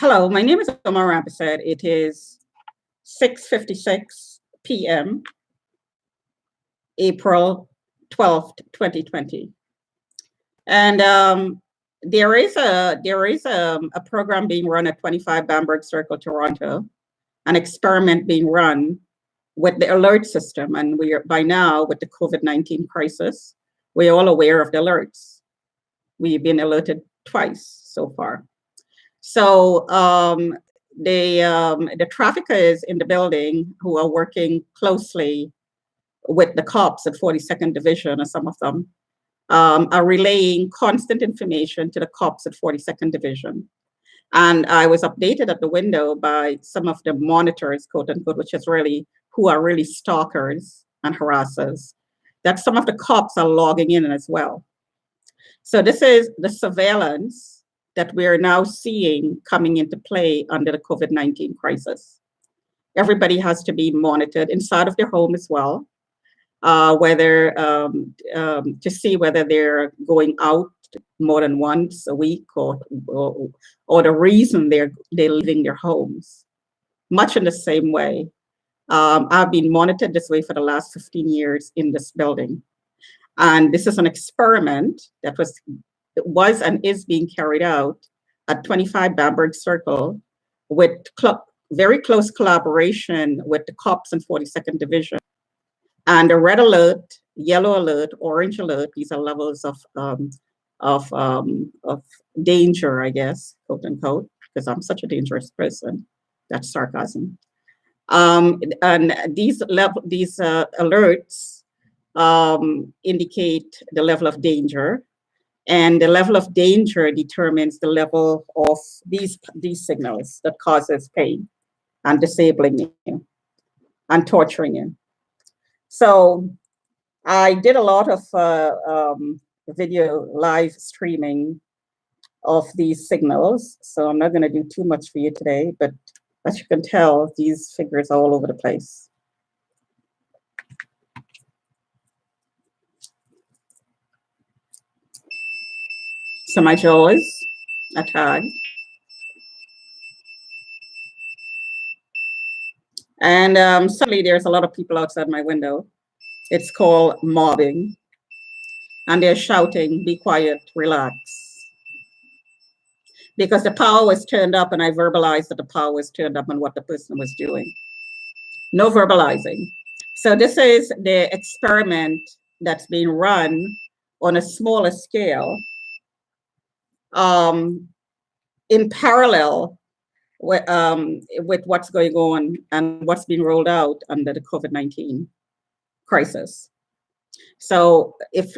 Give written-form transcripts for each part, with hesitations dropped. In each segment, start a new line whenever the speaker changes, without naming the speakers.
Hello, my name is Omar Rampersad. It is 6:56 p.m., April 12th, 2020. And there is a program being run at 25 Bamberg Circle, Toronto, an experiment being run with the alert system. And we are, by now, with the COVID-19 crisis, we're all aware of the alerts. We've been alerted twice so far. So the traffickers in the building who are working closely with the cops at 42nd Division, or some of them, are relaying constant information to the cops at 42nd Division. And I was updated at the window by some of the monitors, quote unquote, which is really who are really stalkers and harassers, that some of the cops are logging in as well. So this is the surveillance that we are now seeing coming into play under the COVID-19 crisis. Everybody has to be monitored inside of their home as well, whether to see whether they're going out more than once a week, or the reason they're leaving their homes. Much in the same way, I've been monitored this way for the last 15 years in this building, and this is an experiment that was and is being carried out at 25 Bamberg Circle with very close collaboration with the cops in 42nd Division. And the red alert, yellow alert, orange alert, these are levels of danger, I guess, quote unquote, because I'm such a dangerous person. That's sarcasm. And these alerts indicate the level of danger, and the level of danger determines the level of these signals that causes pain and disabling you and torturing you. So I did a lot of video live streaming of these signals. So I'm not going to do too much for you today, but as you can tell, these figures are all over the place. So my jaws are tagged. And suddenly there's a lot of people outside my window. It's called mobbing. And they're shouting, "Be quiet, relax." Because the power was turned up, and I verbalized that the power was turned up and what the person was doing. No verbalizing. So this is the experiment that's being run on a smaller scale, in parallel with what's going on and what's being rolled out under the COVID-19 crisis. So if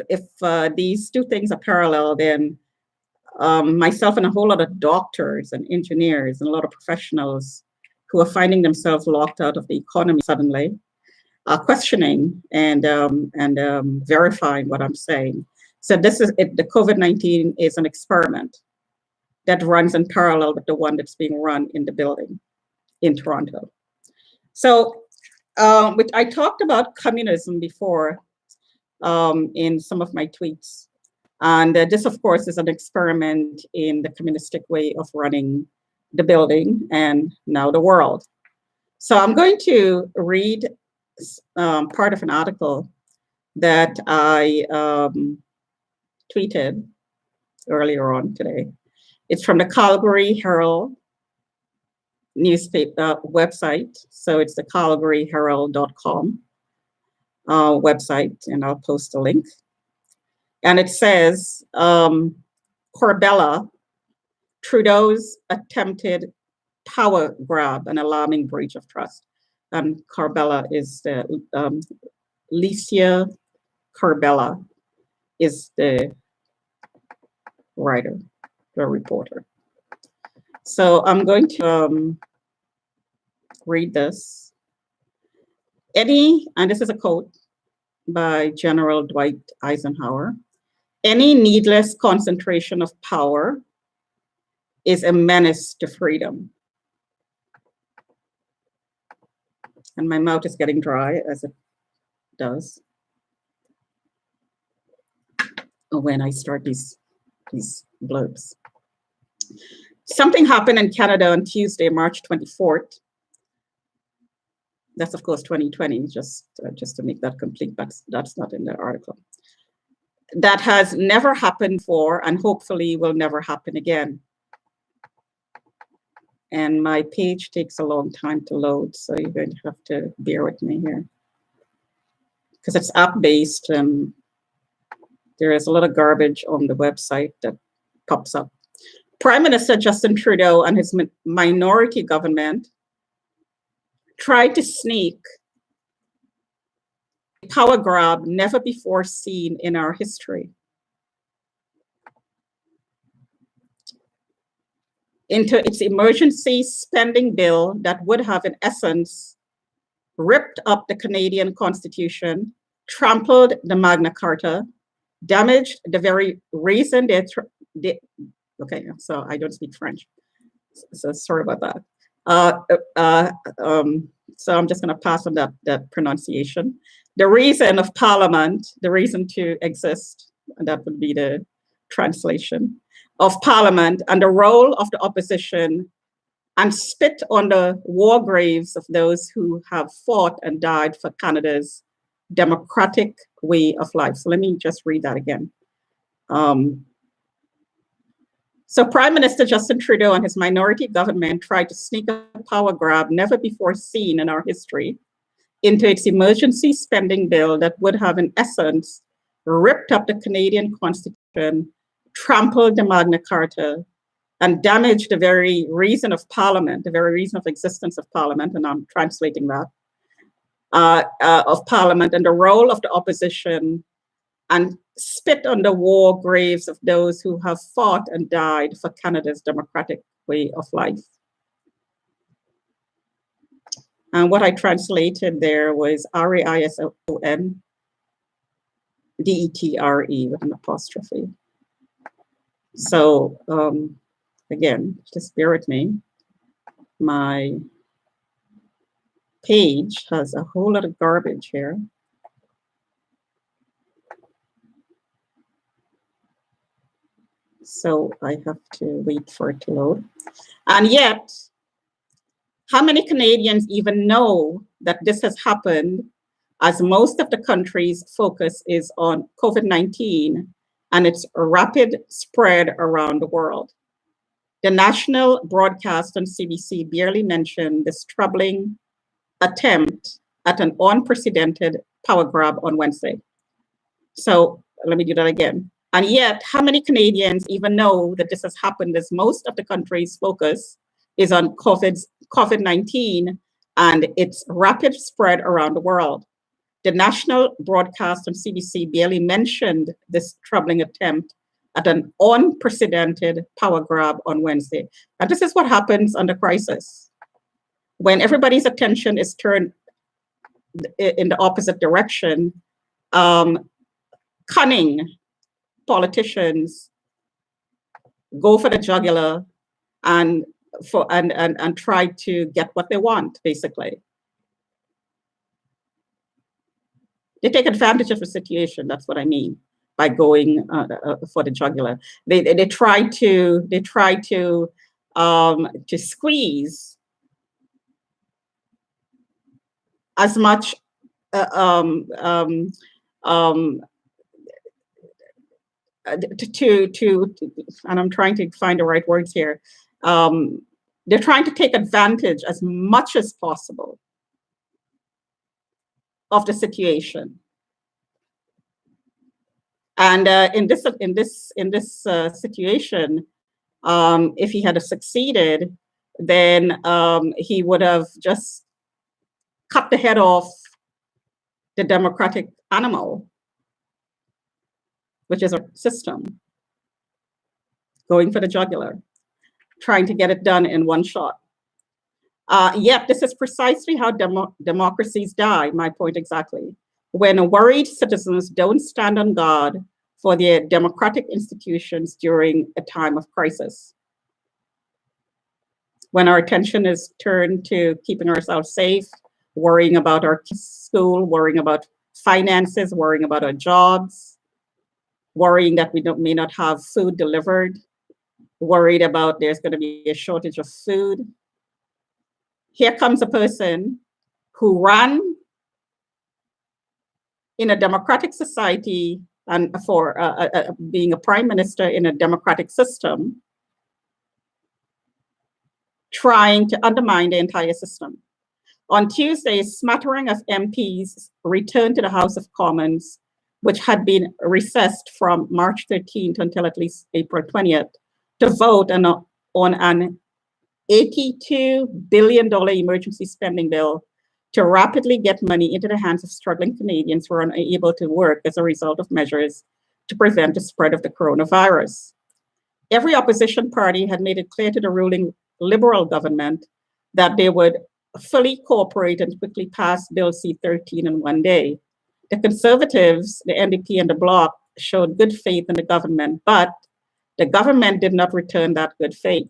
these two things are parallel, then myself and a whole lot of doctors and engineers and a lot of professionals who are finding themselves locked out of the economy suddenly are questioning and verifying what I'm saying. So this is it. The COVID-19 is an experiment that runs in parallel with the one that's being run in the building in Toronto. So I talked about communism before in some of my tweets. And this, of course, is an experiment in the communistic way of running the building and now the world. So I'm going to read part of an article that I tweeted earlier on today. It's from the Calgary Herald newspaper website. So it's the calgaryherald.com website, and I'll post a link. And it says, Corbella, Trudeau's attempted power grab, an alarming breach of trust. And Corbella is the, Licia Corbella is the writer, the reporter. So I'm going to read this. And this is a quote by General Dwight Eisenhower, "Any needless concentration of power is a menace to freedom." And my mouth is getting dry, as it does when I start these blurbs. Something happened in Canada on Tuesday, March 24th. That's of course 2020, just to make that complete, but that's not in the article. That has never happened before and hopefully will never happen again. And my page takes a long time to load, so you're going to have to bear with me here. Because it's app-based, and there is a lot of garbage on the website that pops up. Prime Minister Justin Trudeau and his minority government tried to sneak a power grab never before seen in our history into its emergency spending bill that would have, in essence, ripped up the Canadian Constitution, trampled the Magna Carta, damaged the very reason okay, so I don't speak French, so sorry about that. So I'm just going to pass on that pronunciation. The reason of Parliament, the reason to exist, and that would be the translation of Parliament, and the role of the opposition, and spit on the war graves of those who have fought and died for Canada's democratic way of life. So let me just read that again. So Prime Minister Justin Trudeau and his minority government tried to sneak a power grab never before seen in our history into its emergency spending bill that would have, in essence, ripped up the Canadian Constitution, trampled the Magna Carta, and damaged the very reason of Parliament, the very reason of existence of Parliament, and I'm translating that, of Parliament, and the role of the opposition, and spit on the war graves of those who have fought and died for Canada's democratic way of life. And what I translated there was R-A-I-S-O-N-D-E-T-R-E with an apostrophe. So again, just bear with me. My page has a whole lot of garbage here. So I have to wait for it to load. And yet, how many Canadians even know that this has happened, as most of the country's focus is on COVID-19 and its rapid spread around the world? The national broadcast on CBC barely mentioned this troubling attempt at an unprecedented power grab on Wednesday. So let me do that again. And yet, how many Canadians even know that this has happened, as most of the country's focus is on COVID-19 and its rapid spread around the world? The national broadcast on CBC barely mentioned this troubling attempt at an unprecedented power grab on Wednesday. And this is what happens under crisis. When everybody's attention is turned in the opposite direction, cunning politicians go for the jugular and try to get what they want, basically. They take advantage of the situation. That's what I mean by going for the jugular. They try to squeeze as much and I'm trying to find the right words here. They're trying to take advantage as much as possible of the situation. And in this situation, if he had succeeded, then he would have just cut the head off the democratic animal, which is a system, going for the jugular, trying to get it done in one shot. Yet this is precisely how democracies die, my point exactly. When worried citizens don't stand on guard for their democratic institutions during a time of crisis. When our attention is turned to keeping ourselves safe, worrying about our school, worrying about finances, worrying about our jobs, worrying that we may not have food delivered, worried about there's going to be a shortage of food. Here comes a person who ran in a democratic society and for being a prime minister in a democratic system, trying to undermine the entire system. On Tuesday, a smattering of MPs returned to the House of Commons, which had been recessed from March 13th until at least April 20th, to vote on an $82 billion emergency spending bill to rapidly get money into the hands of struggling Canadians who are unable to work as a result of measures to prevent the spread of the coronavirus. Every opposition party had made it clear to the ruling Liberal government that they would fully cooperate and quickly pass Bill C-13 in one day. The Conservatives, the NDP, and the Bloc showed good faith in the government, but the government did not return that good faith.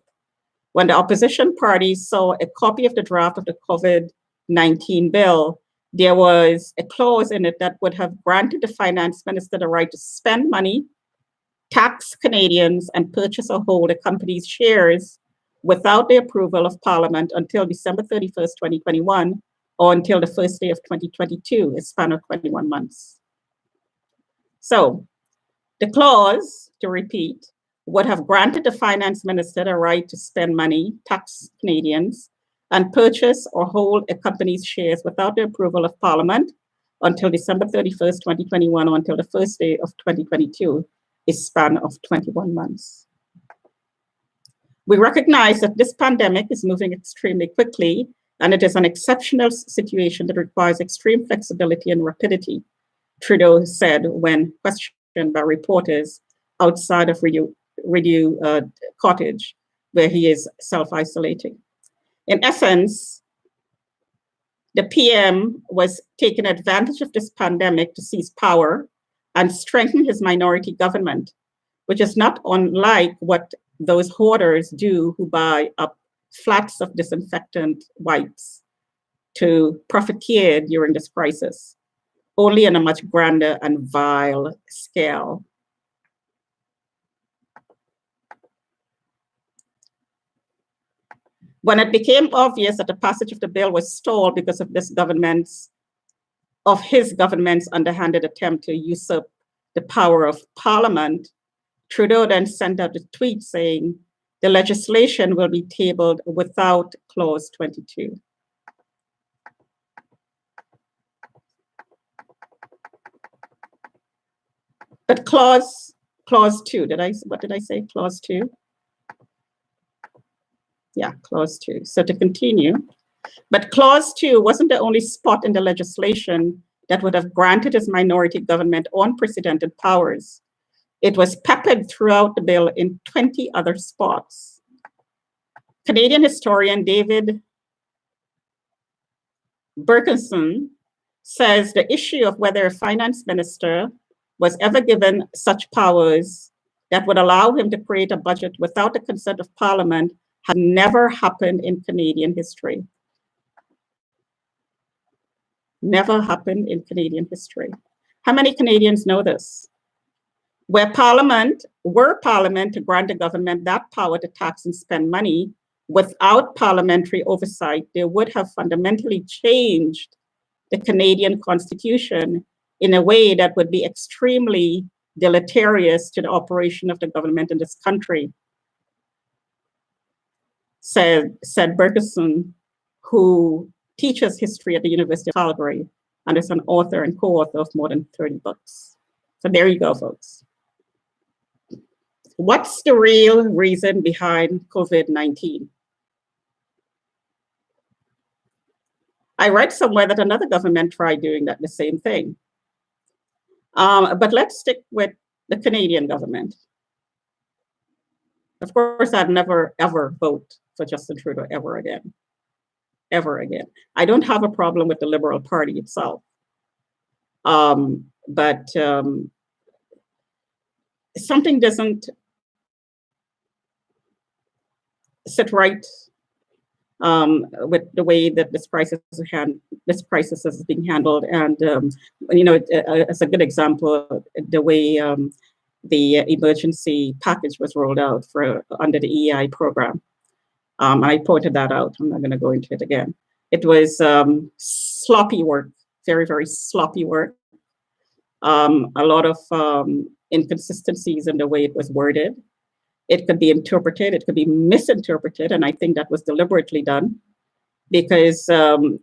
When the opposition parties saw a copy of the draft of the COVID-19 bill, there was a clause in it that would have granted the finance minister the right to spend money, tax Canadians, and purchase or hold a company's shares without the approval of Parliament until December 31st, 2021, or until the first day of 2022, a span of 21 months. So the clause, to repeat, would have granted the finance minister the right to spend money, tax Canadians, and purchase or hold a company's shares without the approval of Parliament until December 31st, 2021, or until the first day of 2022, a span of 21 months. We recognize that this pandemic is moving extremely quickly, and it is an exceptional situation that requires extreme flexibility and rapidity, Trudeau said when questioned by reporters outside of Rideau Cottage, where he is self-isolating. In essence, the PM was taking advantage of this pandemic to seize power and strengthen his minority government, which is not unlike what those hoarders do who buy up flats of disinfectant wipes to profiteer during this crisis, only on a much grander and vile scale. When it became obvious that the passage of the bill was stalled because of his government's underhanded attempt to usurp the power of Parliament, Trudeau then sent out a tweet saying, the legislation will be tabled without clause 22. But clause 2, what did I say, clause 2? Yeah, clause 2. So to continue, but clause 2 wasn't the only spot in the legislation that would have granted his minority government unprecedented powers. It was peppered throughout the bill in 20 other spots. Canadian historian David Berkenson says the issue of whether a finance minister was ever given such powers that would allow him to create a budget without the consent of Parliament had never happened in Canadian history. Never happened in Canadian history. How many Canadians know this? Were Parliament to grant the government that power to tax and spend money without parliamentary oversight, they would have fundamentally changed the Canadian Constitution in a way that would be extremely deleterious to the operation of the government in this country, said Bergeson, who teaches history at the University of Calgary and is an author and co-author of more than 30 books. So there you go, folks. What's the real reason behind COVID-19? I read somewhere that another government tried doing the same thing. But let's stick with the Canadian government. Of course, I'd never, ever vote for Justin Trudeau ever again. Ever again. I don't have a problem with the Liberal Party itself. But something doesn't sit right with the way that this crisis is being handled. And, you know, as a good example, the way the emergency package was rolled out for under the EI program. I pointed that out. I'm not going to go into it again. It was sloppy work, very, very sloppy work. A lot of inconsistencies in the way it was worded. It could be interpreted, it could be misinterpreted, and I think that was deliberately done because from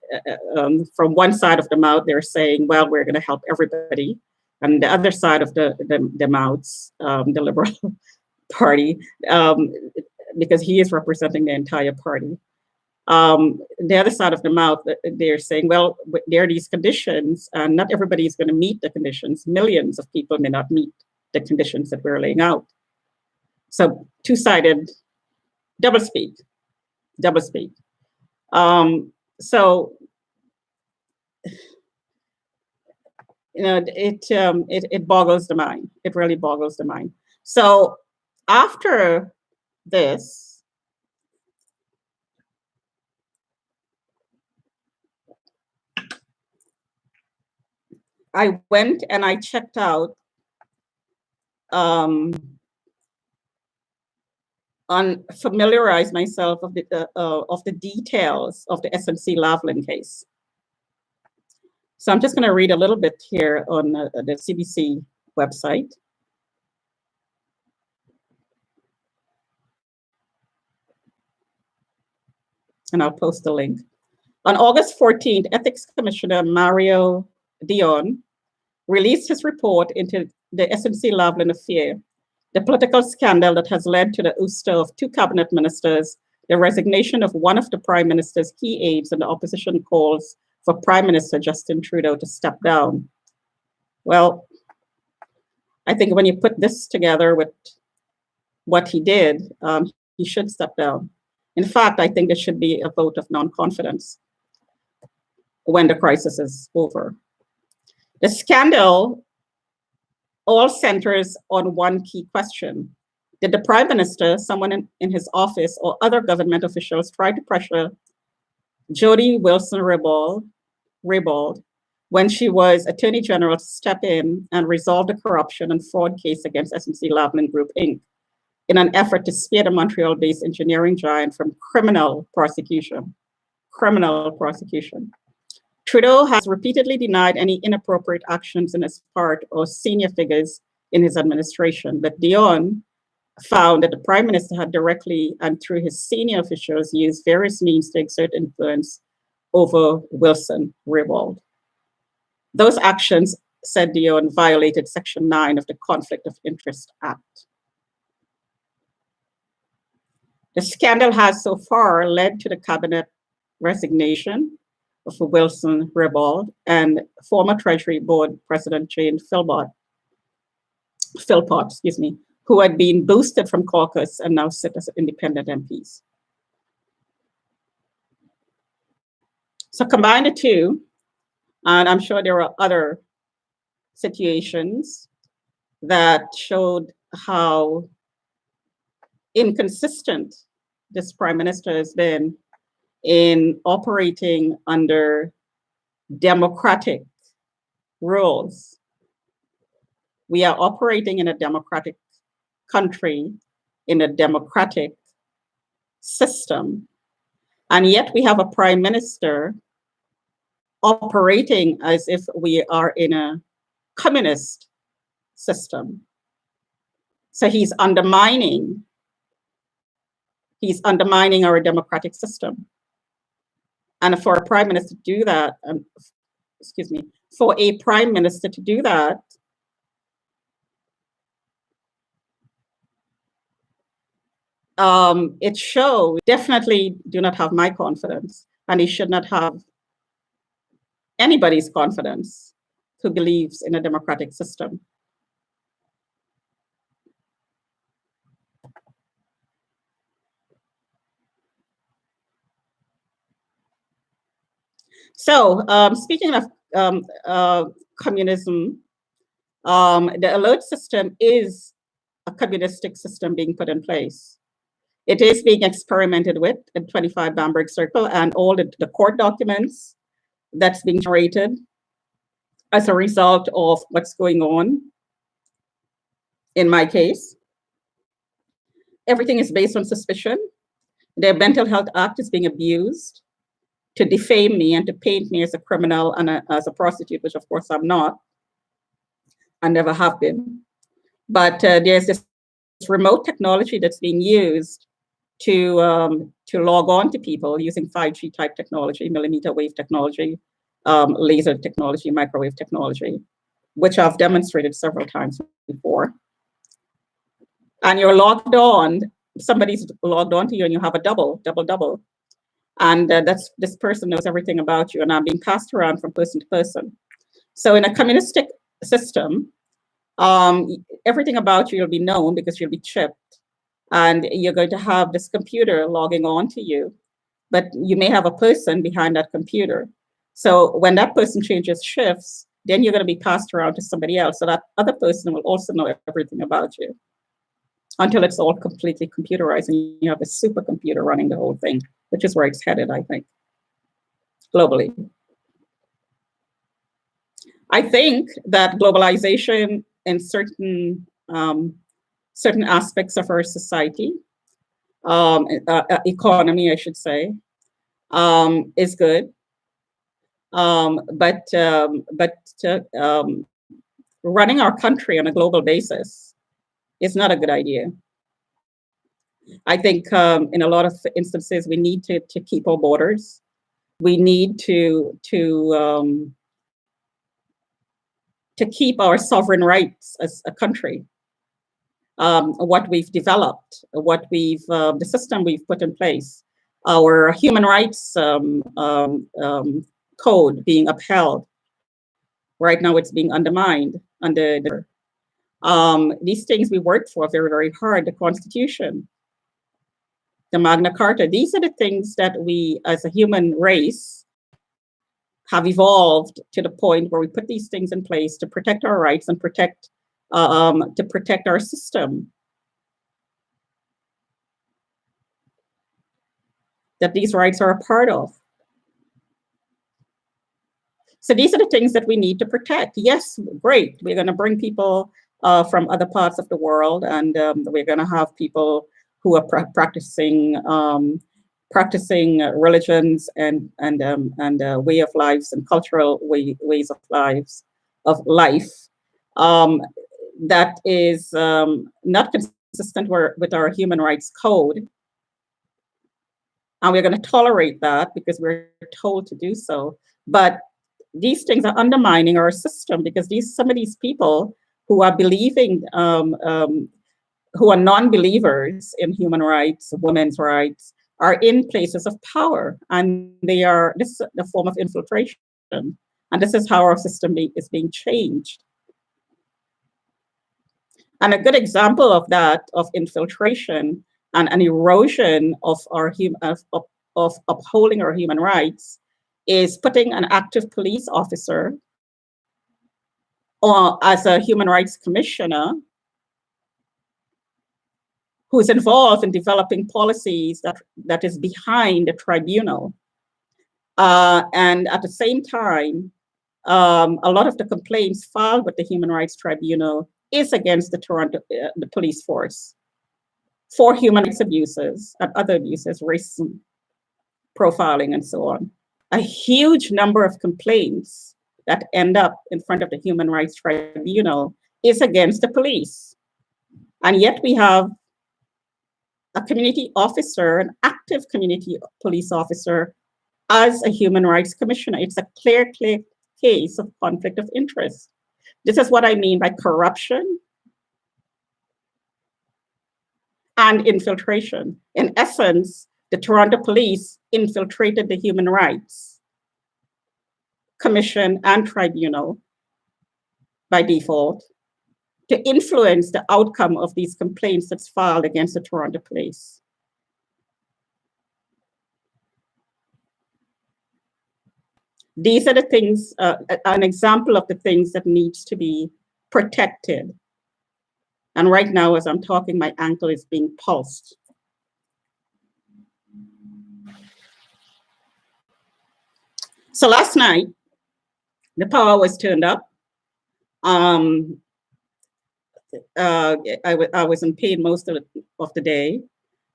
one side of the mouth, they're saying, well, we're going to help everybody. And the other side of the mouths, the Liberal Party, because he is representing the entire party. The other side of the mouth, they're saying, well, there are these conditions, and not everybody is going to meet the conditions. Millions of people may not meet the conditions that we're laying out. So two-sided doublespeak. So, you know, it boggles the mind. It really boggles the mind. So after this, I went and I checked out familiarize myself of the details of the SNC-Lavalin case. So I'm just going to read a little bit here on the CBC website. And I'll post the link. On August 14th, Ethics Commissioner Mario Dion released his report into the SNC-Lavalin affair, the political scandal that has led to the ouster of 2 cabinet ministers, the resignation of one of the prime minister's key aides, and the opposition calls for Prime Minister Justin Trudeau to step down. Well, I think when you put this together with what he did, he should step down. In fact, I think there should be a vote of non-confidence when the crisis is over. The scandal all centers on one key question. Did the Prime Minister, someone in his office, or other government officials try to pressure Jody Wilson-Raybould when she was Attorney General to step in and resolve the corruption and fraud case against SNC-Lavalin Group, Inc., in an effort to spare the Montreal-based engineering giant from criminal prosecution? Trudeau has repeatedly denied any inappropriate actions in his part or senior figures in his administration, but Dion found that the Prime Minister had directly and through his senior officials used various means to exert influence over Wilson-Raybould. Those actions, said Dion, violated Section 9 of the Conflict of Interest Act. The scandal has so far led to the cabinet resignation of Wilson-Raybould and former Treasury Board President Jane Philpott, who had been boosted from caucus and now sit as independent MPs. So combine the two, and I'm sure there are other situations that showed how inconsistent this Prime Minister has been in operating under democratic rules. We are operating in a democratic country, in a democratic system, and yet we have a Prime Minister operating as if we are in a communist system. So he's undermining our democratic system. And for a Prime Minister to do that, it shows, definitely do not have my confidence, and he should not have anybody's confidence who believes in a democratic system. So speaking of communism, the alert system is a communistic system being put in place. It is being experimented with at 25 Bamberg Circle, and all the court documents that's being generated as a result of what's going on in my case. Everything is based on suspicion. The Mental Health Act is being abused to defame me and to paint me as a criminal and as a prostitute, which of course I'm not. I never have been. But there's this remote technology that's being used to log on to people using 5G type technology, millimeter wave technology, laser technology, microwave technology, which I've demonstrated several times before. And you're logged on, somebody's logged on to you and you have a double. And this person knows everything about you and I'm being passed around from person to person. So in a communistic system, everything about you will be known because you'll be chipped and you're going to have this computer logging on to you, but you may have a person behind that computer. So when that person changes shifts, then you're going to be passed around to somebody else. So that other person will also know everything about you until it's all completely computerized and you have a supercomputer running the whole thing, which is where it's headed, I think, globally. I think that globalization in certain aspects of our society, economy, I should say, is good. But running our country on a global basis is not a good idea. I think in a lot of instances, we need to keep our borders. We need to keep our sovereign rights as a country. What we've developed, the system we've put in place, our human rights code being upheld. Right now, it's being undermined under these things we worked for very, very hard. The Constitution, the Magna Carta. These are the things that we, as a human race, have evolved to the point where we put these things in place to protect our rights and protect our system. That these rights are a part of. So these are the things that we need to protect. Yes, great. We're going to bring people from other parts of the world, and we're going to have people who are practicing religions and way of lives and cultural ways of life that is not consistent with our human rights code. And we're going to tolerate that because we're told to do so. But these things are undermining our system because some of these people who are believing, who are non-believers in human rights, women's rights, are in places of power, and this is a form of infiltration. And this is how our system is being changed. And a good example of that, of infiltration and an erosion of of upholding our human rights, is putting an active police officer or as a human rights commissioner who's involved in developing policies that is behind the tribunal. And at the same time, a lot of the complaints filed with the Human Rights Tribunal is against the police force for human rights abuses and other abuses, racism, profiling, and so on. A huge number of complaints that end up in front of the Human Rights Tribunal is against the police. And yet we have a community officer, an active community police officer, as a human rights commissioner. It's a clear case of conflict of interest. This is what I mean by corruption and infiltration. In essence, the Toronto Police infiltrated the Human Rights Commission and Tribunal by default to influence the outcome of these complaints that's filed against the Toronto Police. These are the things, an example of the things that needs to be protected. And right now, as I'm talking, my ankle is being pulsed. So last night, the power was turned up. I was in pain most of the day.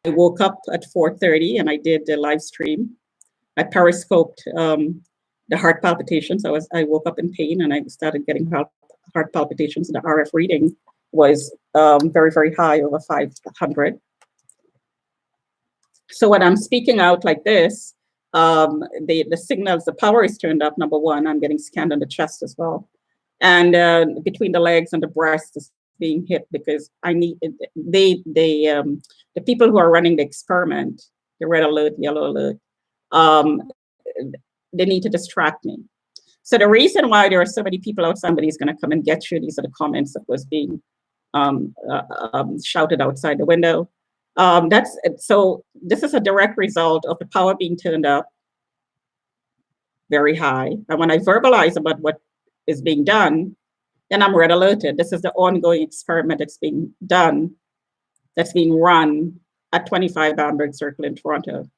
I woke up at 4:30 and I did the live stream. I periscoped the heart palpitations. I woke up in pain and I started getting heart palpitations. The RF reading was very, very high, over 500. So when I'm speaking out like this, the signals, the power is turned up, number one. I'm getting scanned on the chest as well. And between the legs and the breast is being hit because I need, the people who are running the experiment, the red alert, yellow alert, they need to distract me. So the reason why there are so many people out, somebody's going to come and get you. These are the comments that was being shouted outside the window. So this is a direct result of the power being turned up very high. And when I verbalize about what is being done, then I'm red alerted. This is the ongoing experiment that's being done, that's being run at 25 Bamberg Circle in Toronto.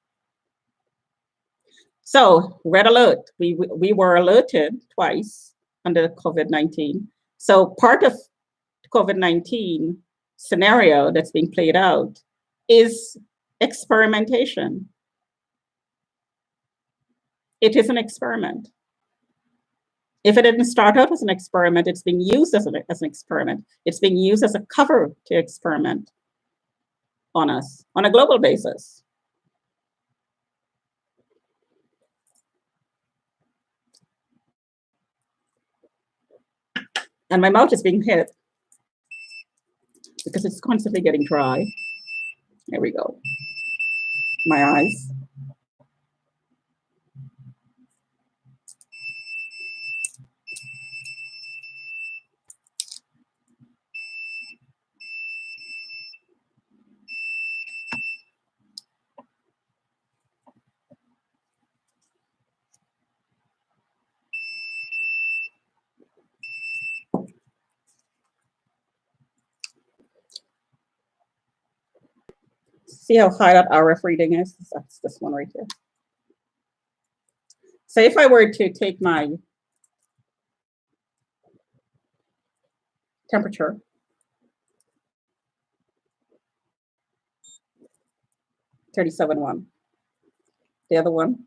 So red alert, we were alerted twice under COVID-19. So part of COVID-19 scenario that's being played out is experimentation. It is an experiment. If it didn't start out as an experiment, it's being used as an experiment. It's being used as a cover to experiment on us on a global basis. And my mouth is being hit because it's constantly getting dry. There we go. My eyes. See how high that RF reading is? That's this one right here. So if I were to take my temperature, (37.1). The other one,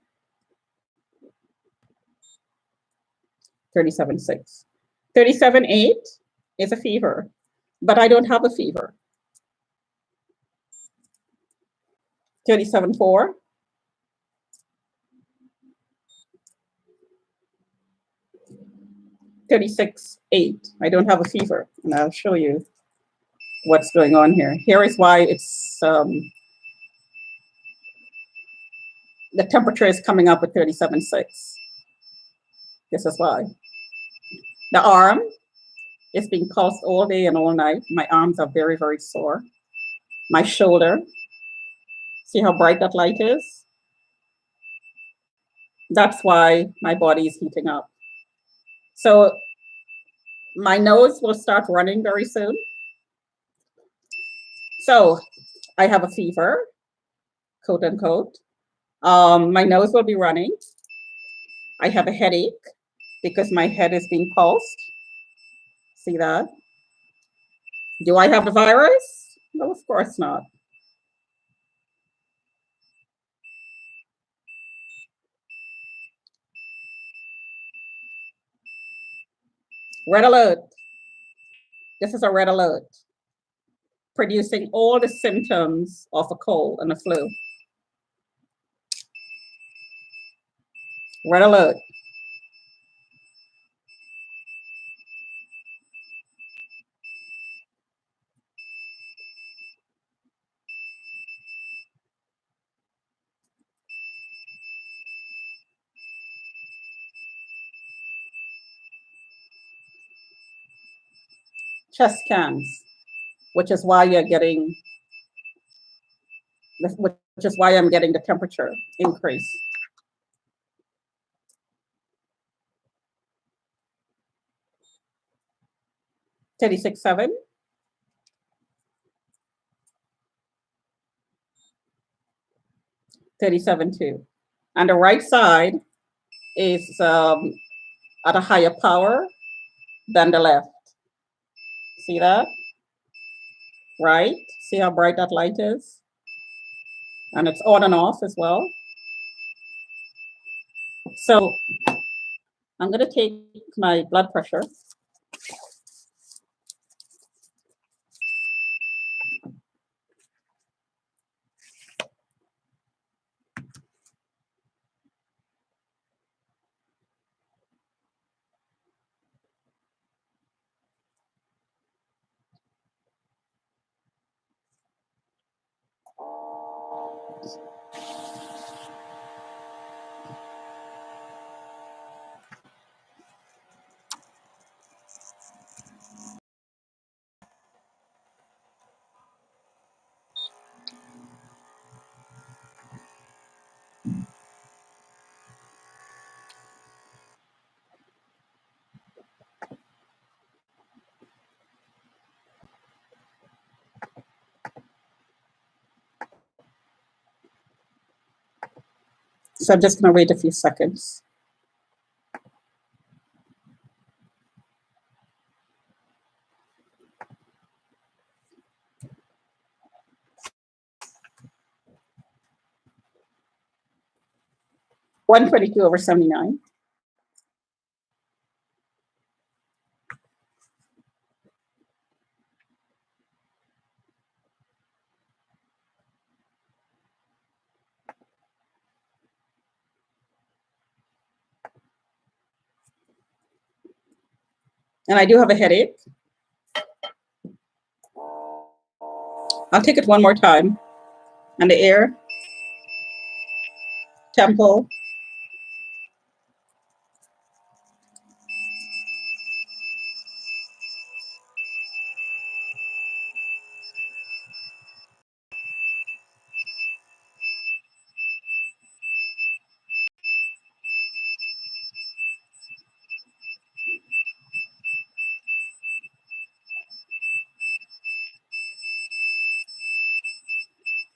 37.6. 37.8 is a fever, but I don't have a fever. 37.4. 36.8. I don't have a fever, and I'll show you what's going on here. Here is why it's the temperature is coming up at 37.6. This is why. The arm is being pulsed all day and all night. My arms are very, very sore. My shoulder, see how bright that light is? That's why my body is heating up. So my nose will start running very soon. So I have a fever, quote unquote. My nose will be running. I have a headache because my head is being pulsed. See that? Do I have the virus? No, of course not. Red alert. This is a red alert, producing all the symptoms of a cold and a flu. Red alert. Chest scans, which is why you're getting, which is why I'm getting the temperature increase. (36.7). (37.2). On the right side is at a higher power than the left. See that? right? See how bright that light is? And it's on and off as well. So I'm going to take my blood pressure. So I'm just going to wait a few seconds. (122/79). And I do have a headache. I'll take it one more time. And the ear, temple,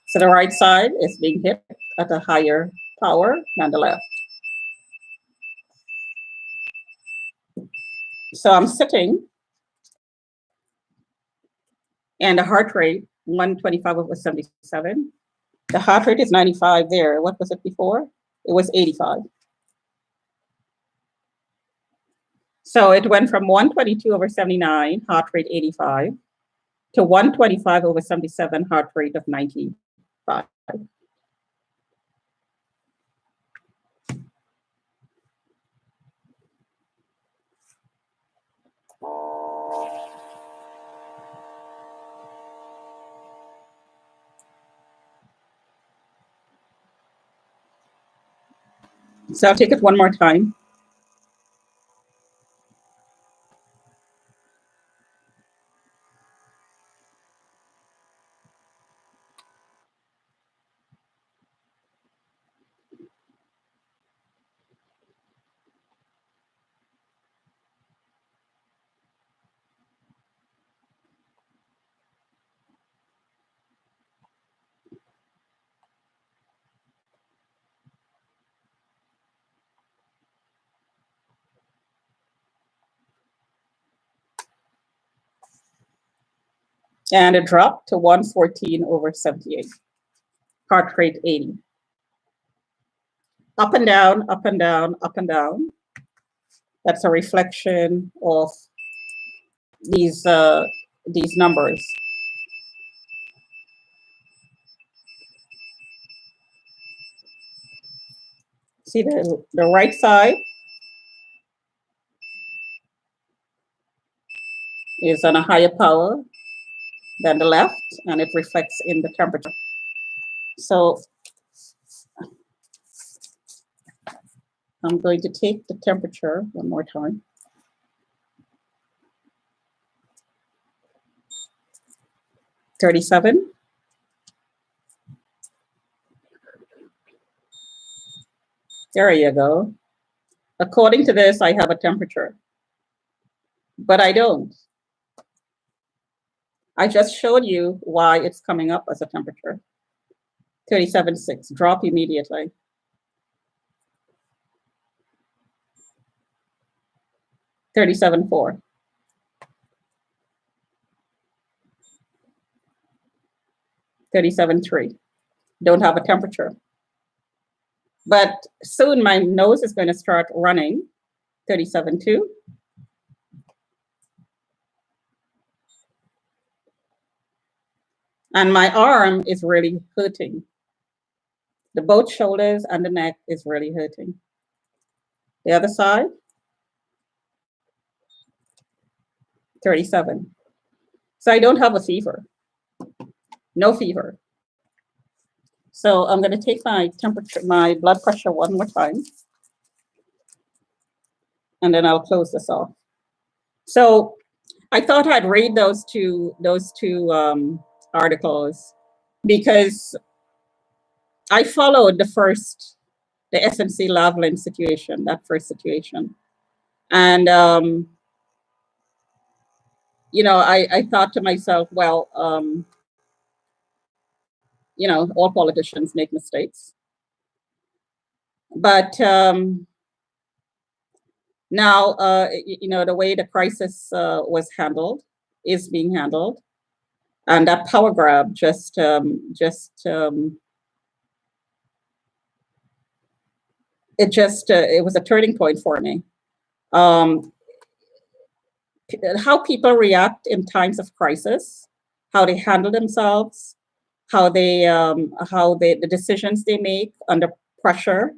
so the right side is being hit at a higher power than the left. So I'm sitting, and the heart rate, 125/77. The heart rate is 95 there. What was it before? It was 85. So it went from 122/79, heart rate 85, to 125/77, heart rate of 95. So I'll take it one more time. And it dropped to 114/78, heart rate 80. Up and down, up and down, up and down. That's a reflection of these numbers. See the right side is on a higher power than the left, and it reflects in the temperature. So I'm going to take the temperature one more time. 37. There you go. According to this, I have a temperature, but I don't. I just showed you why it's coming up as a temperature. 37.6, drop immediately. 37.4. 37.3. Don't have a temperature. But soon my nose is going to start running, 37.2. And my arm is really hurting. The both shoulders and the neck is really hurting. The other side, 37. So I don't have a fever, no fever. So I'm going to take my temperature, my blood pressure one more time, and then I'll close this off. So I thought I'd read those two articles because I followed the SNC Lavalin situation, that first situation. And, you know, I thought to myself, well, you know, all politicians make mistakes. But now, you know, the way the crisis was handled is being handled. And that power grab it was a turning point for me. How people react in times of crisis, how they handle themselves, how the decisions they make under pressure,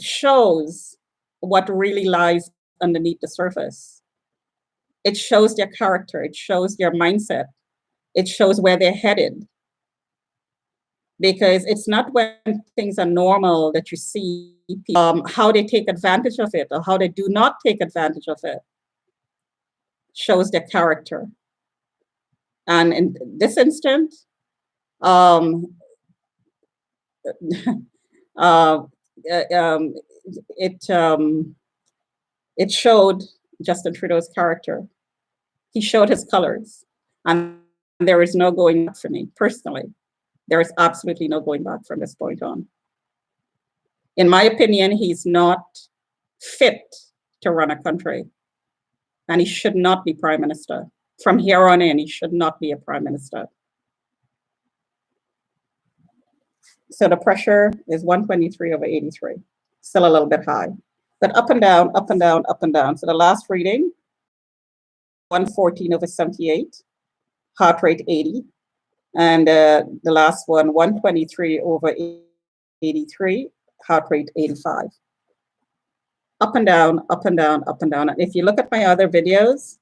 shows what really lies underneath the surface. It shows their character, it shows their mindset, it shows where they're headed. Because it's not when things are normal that you see how they take advantage of it or how they do not take advantage of it. Shows their character. And in this instant, it showed Justin Trudeau's character. He showed his colors, and there is no going back for me personally. There is absolutely no going back from this point on. In my opinion, he's not fit to run a country, and he should not be prime minister. From here on in, he should not be a prime minister. So the pressure is 123/83, still a little bit high, but up and down, up and down, up and down. So the last reading, 114/78, heart rate 80. And the last one, 123/83, heart rate 85. Up and down, up and down, up and down. And if you look at my other videos,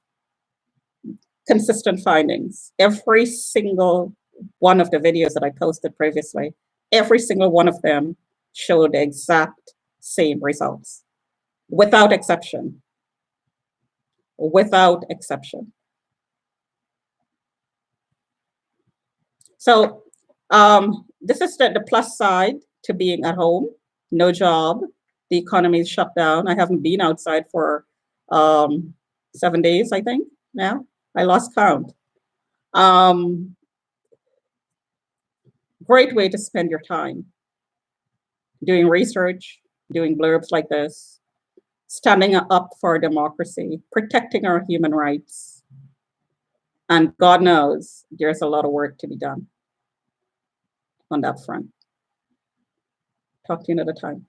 consistent findings. Every single one of the videos that I posted previously, every single one of them showed the exact same results, without exception. Without exception. So this is the plus side to being at home, no job, the economy is shut down. I haven't been outside for 7 days, I think, now. I lost count. Great way to spend your time. Doing research, doing blurbs like this, standing up for democracy, protecting our human rights. And God knows there's a lot of work to be done on that front. Talk to you another time.